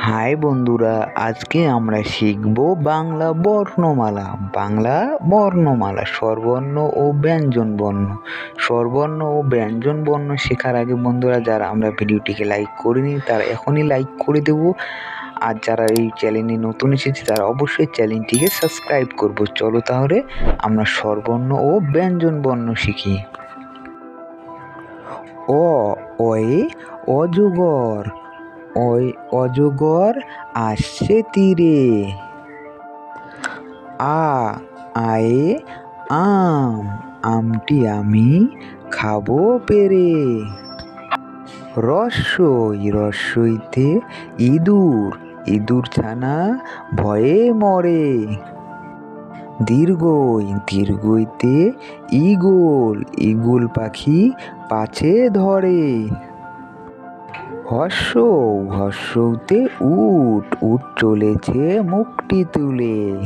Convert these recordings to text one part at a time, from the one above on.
High বন্ধুরা, আজকে আমরা শিখব বাংলা বর্ণমালা। বাংলা বর্ণমালা স্বরবর্ণ ও ব্যঞ্জন বর্ণ। স্বরবর্ণ ও ব্যঞ্জন বর্ণ শেখার আগে বন্ধুরা, যারা আমরা ভিডিওটিকে লাইক করিনি তারা এখনই লাইক করে দেব। আর যারা এই চ্যানেলে নতুন এসেছে তারা অবশ্যই চ্যানেলটিকে সাবস্ক্রাইব করব। চলো তাহলে আমরা স্বরবর্ণ ও ব্যঞ্জন বর্ণ শিখি। অয়ে অজগর, অজগর আসছে তীরে। আয়ে আম, আমটি আমি খাবো পেরে। রস্যইতে ইঁদুর, ইঁদুর ছানা ভয়ে মরে। দীর্ঘইতে ঈগল, ঈগল পাখি পাছে ধরে। হর্ষউতে উট, উট চলেছে মুখটি তুলে।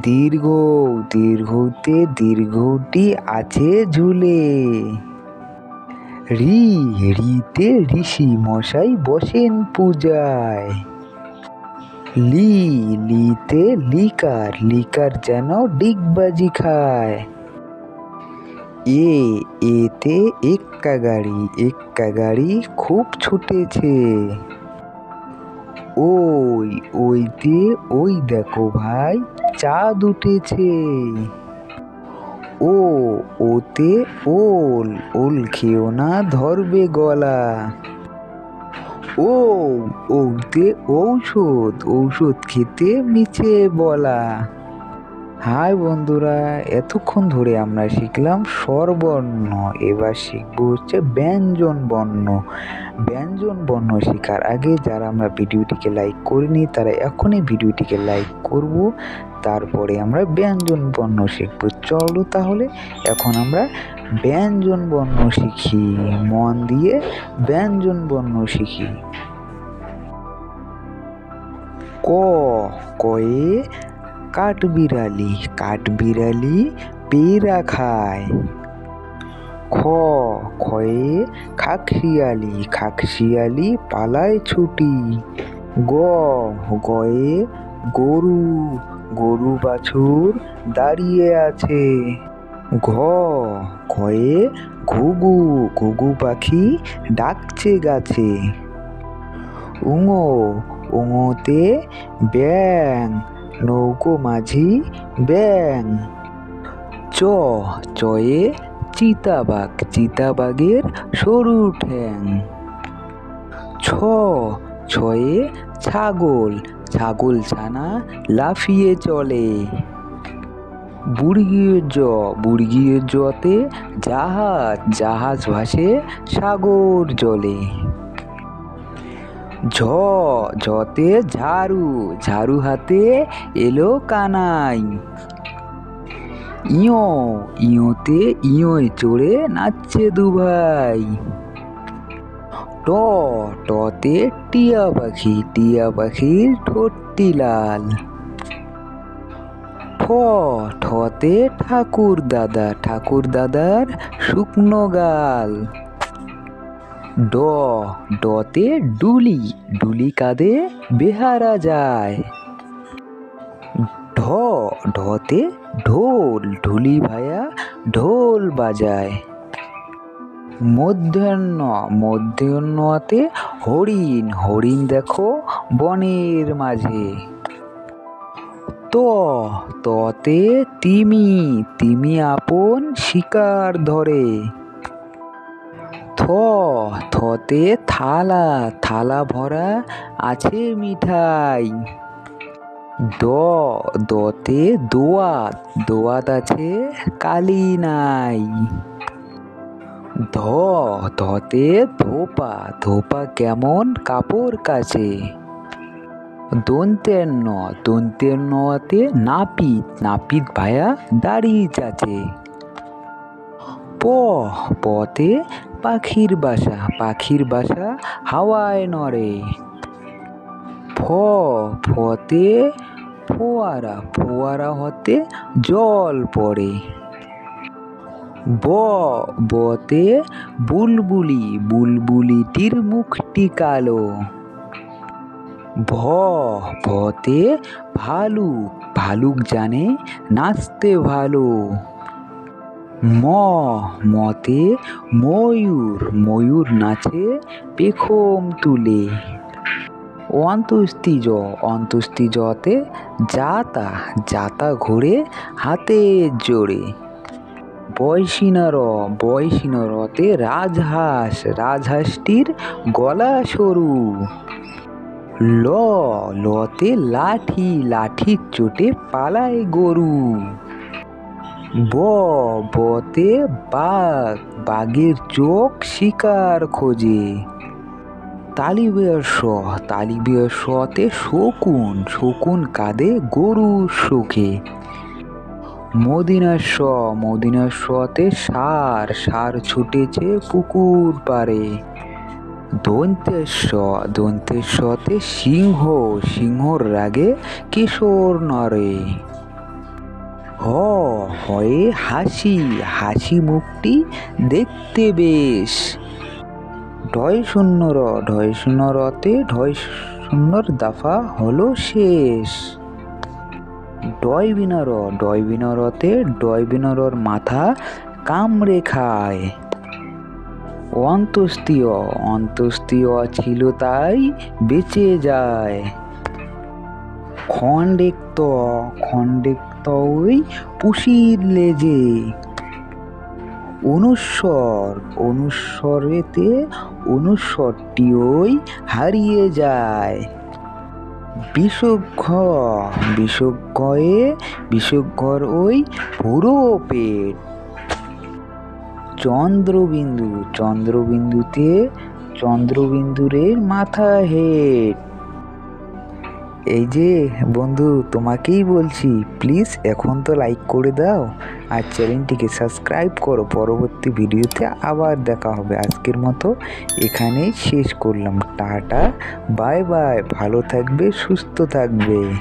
দীর্ঘতে দীর্ঘটি আছে ঝুলে। রিতে ঋষি মশাই বসেন পূজায়। লিতে লিকার, লিকার যেন ডিগবাজি খায়। এতে এক্কা গাড়ি খুব ছুটেছে। ওইতে ওই দেখো ভাই চাঁদ উঠেছে। ওতে ওল খেও না ধরবে গলা। ওতে ঔষধ খেতে মিছে বলা। হাই বন্ধুরা, এতক্ষণ ধরে আমরা শিখলাম স্বরবর্ণ। এবার শিখবো হচ্ছে ব্যঞ্জন বর্ণ। ব্যঞ্জন বর্ণ শেখার আগে যারা আমরা ভিডিওটিকে লাইক করিনি তারা এখনই ভিডিওটিকে লাইক করব। তারপরে আমরা ব্যঞ্জন বর্ণ শিখব। চলো তাহলে এখন আমরা ব্যঞ্জন বর্ণ শিখি। মন দিয়ে ব্যঞ্জন বর্ণ শিখি। কয়ে কাঠবিড়ালি পেয়ারা খায়। খয়ে খাকশিয়ালি পালায় ছুটি। গয়ে গরু বাছুর দাঁড়িয়ে আছে। ঘয়ে ঘুঘু পাখি ডাকছে গাছে। উঙোতে ব্যাঙ, নৌকো মাঝি ব্যাঙ। চয়ে চিতাবাঘের সরু ঠ্যাং। ছয়ে ছাগল ছানা লাফিয়ে চলে। বুড়ির জতে জাহাজ ভাসে সাগর জলে। ঝতে ঝাড়ু হাতে এলো কানাই। ইয়োতে ইয়োয় চড়ে নাচছে দুভাই। টতে টিয়া পাখির ঠোঁটটি লাল। ঠতে ঠাকুর দাদার শুকনো গাল। ডতে ডুলি কাঁধে বেহারা যায়। ঢতে ঢুলি ভায়া ঢোল বাজায়। মধ্যাহ্নতে হরিণ দেখো বনের মাঝে। ততে তিমি আপন শিকার ধরে। থতে থালা ভরা আছে মিঠাই। দতে দোয়াত আছে কালি নাই। ধতে ধোপা কেমন কাপড় কাচে। দন্তেতে নাপিত ভায়া দাড়ি চাচে। পতে পাখির বাসা হাওয়ায় নড়ে। ফতে ফোয়ারা হতে জল পড়ে। বতে বুলবুলিটির মুখটি কালো। ভ ভতে ভালুক, ভালুক জানে নাচতে ভালো। ম মতে ময়ূর, ময়ূর নাচে পেখম তুলে। অন্ত্যেষ্টিজ, অন্ত্যেষ্টিজতে জাতা, জাতা ঘোরে হাতের জোরে। বয়সিনার, বয়সিনারতে রাজহাঁস, রাজহাঁসটির গলা সরু। ল লতে লাঠি, লাঠির চোটে পালায় গরু। ব বতে বাঘ, বাঘের চোখ শিকার খোঁজে। তালিবের স, তালিবের সতে শকুন, শকুন কাঁদে গরুর শোকে। মদিনার স, মদিনার সতে ষাঁড়, ষাঁড় ছুটেছে পুকুর পাড়ে। দন্তের স, দন্তের সতে সিংহ, সিংহর রাগে কিশোর নড়ে। হ হয়ে হাসি, হাসি মুখটি দেখতে বেশ। ঢয় শূন্য র, ঢয় শূন্য রতে ঢয় শূন্যর দফা হলো শেষ। ডয় বিনা র, ডয় বিনা রতে ডয় বিনা রর মাথা কামড়ে খায়। অন্ত্যেষ্টিয়, অন্ত্যেষ্টিয় ছিল তাই বেঁচে যায়। খণ্ডেক্ত, খণ্ডেক্ত ওই পুষির লেজে। অনুস্বর, অনুস্বরেতে অনুস্বরটি ওই হারিয়ে যায়। বিসর্গ, বিসর্গয়ে বিসর্গর ওই পুরো পেট। চন্দ্রবিন্দু, চন্দ্রবিন্দুতে চন্দ্রবিন্দুরের মাথা হেট। এই যে বন্ধু, তোমাকেই বলছি, প্লিজ এখন তো লাইক করে দাও আর চ্যানেলটিকে সাবস্ক্রাইব করো। পরবর্তী ভিডিওতে আবার দেখা হবে। আজকের মতো এখানেই শেষ করলাম। টাটা, বাই বাই, ভালো থাকবে, সুস্থ থাকবে।